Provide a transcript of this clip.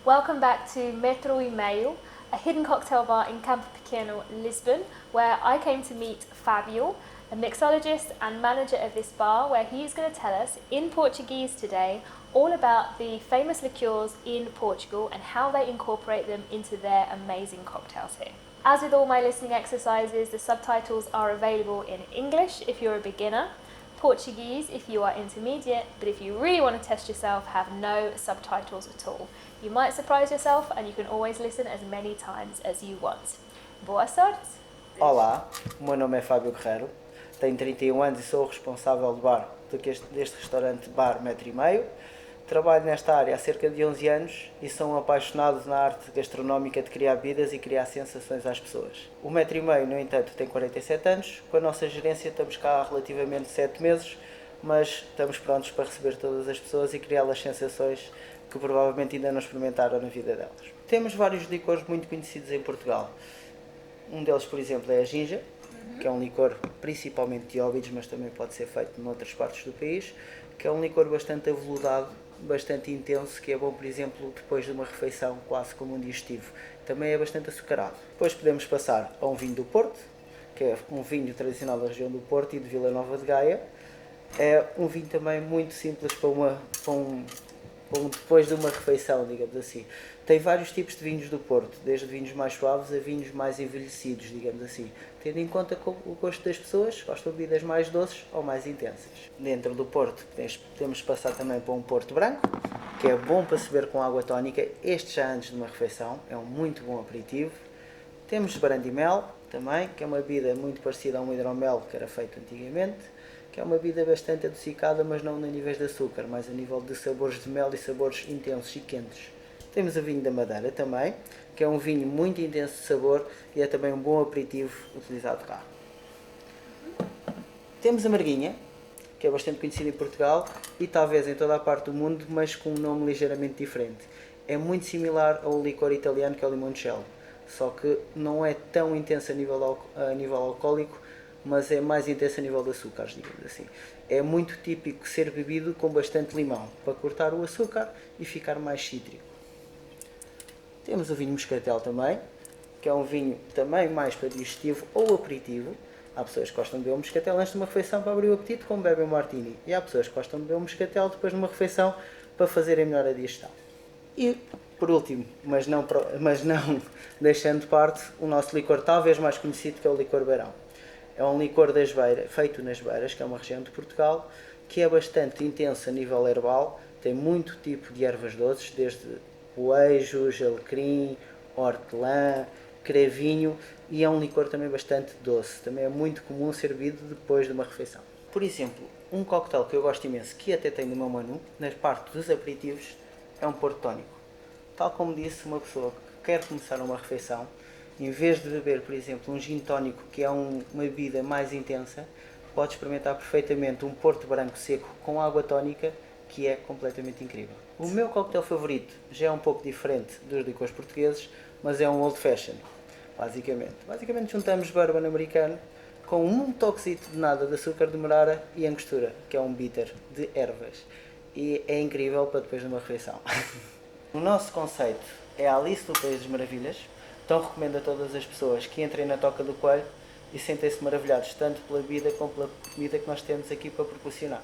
Welcome back to Meio, a hidden cocktail bar in Campo Pequeno, Lisbon, where I came to meet Fábio, a mixologist and manager of this bar, where he's going to tell us in Portuguese today all about the famous liqueurs in Portugal and how they incorporate them into their amazing cocktails here. As with all my listening exercises, the subtitles are available in English if you're a beginner, Portuguese if you are intermediate, but if you really want to test yourself, have no subtitles at all. You might surprise yourself and you can always listen as many times as you want. Boa sorte! Olá, o meu nome é Fábio Guerreiro, tenho 31 anos e sou o responsável do bar deste restaurante Bar Meio. Trabalho nesta área há cerca de 11 anos e sou um apaixonado na arte gastronómica de criar bebidas e criar sensações às pessoas. O Meio, no entanto, tem 47 anos, com a nossa gerência estamos cá há relativamente 7 meses, mas estamos prontos para receber todas as pessoas e criá-las sensações que provavelmente ainda não experimentaram na vida delas. Temos vários licores muito conhecidos em Portugal. Um deles, por exemplo, é a ginja, que é um licor principalmente de óbidos, mas também pode ser feito em outras partes do país, que é um licor bastante aveludado, bastante intenso, que é bom, por exemplo, depois de uma refeição, quase como um digestivo. Também é bastante açucarado. Depois podemos passar a um vinho do Porto, que é um vinho tradicional da região do Porto e de Vila Nova de Gaia. É um vinho também muito simples para depois de uma refeição, digamos assim. Tem vários tipos de vinhos do Porto, desde vinhos mais suaves a vinhos mais envelhecidos, digamos assim, tendo em conta o gosto das pessoas, gostam de bebidas mais doces ou mais intensas. Dentro do Porto podemos passar também para um Porto Branco, que é bom para se beber com água tónica, este já antes de uma refeição, é um muito bom aperitivo. Temos Brandimel também, que é uma bebida muito parecida a um hidromel que era feito antigamente, que é uma bebida bastante adocicada, mas não a níveis de açúcar, mas a nível de sabores de mel e sabores intensos e quentes. Temos o vinho da Madeira também, que é um vinho muito intenso de sabor e é também um bom aperitivo utilizado cá. Temos a Marguinha, que é bastante conhecida em Portugal e talvez em toda a parte do mundo, mas com um nome ligeiramente diferente. É muito similar ao licor italiano, que é o limoncello, só que não é tão intenso a nível alcoólico, mas é mais intenso a nível de açúcares, digamos assim. É muito típico ser bebido com bastante limão, para cortar o açúcar e ficar mais cítrico. Temos o vinho moscatel também, que é um vinho também mais para digestivo ou aperitivo. Há pessoas que gostam de beber um moscatel antes de uma refeição para abrir o apetite, como bebem um martini. E há pessoas que gostam de beber um moscatel depois de uma refeição para fazerem melhor a digestão. E, por último, mas não deixando de parte, o nosso licor talvez mais conhecido, que é o licor beirão. É um licor das beiras, feito nas Beiras, que é uma região de Portugal, que é bastante intenso a nível herbal, tem muito tipo de ervas doces, desde poejos, alecrim, hortelã, crevinho, e é um licor também bastante doce. Também é muito comum ser bebido depois de uma refeição. Por exemplo, um cocktail que eu gosto imenso, que até tem no meu menu, na parte dos aperitivos, é um porto tónico. Tal como disse, uma pessoa que quer começar uma refeição, em vez de beber, por exemplo, um gin tónico, que é uma bebida mais intensa, pode experimentar perfeitamente um porto branco seco com água tónica, que é completamente incrível. O meu cocktail favorito já é um pouco diferente dos licores portugueses, mas é um old fashion, basicamente. Basicamente juntamos bourbon americano com um toquezito de nada de açúcar de morara e angostura, que é um bitter de ervas. E é incrível para depois de uma refeição. O nosso conceito é a Alice do País das Maravilhas, então recomendo a todas as pessoas que entrem na Toca do Coelho e sentem-se maravilhados tanto pela vida como pela comida que nós temos aqui para proporcionar.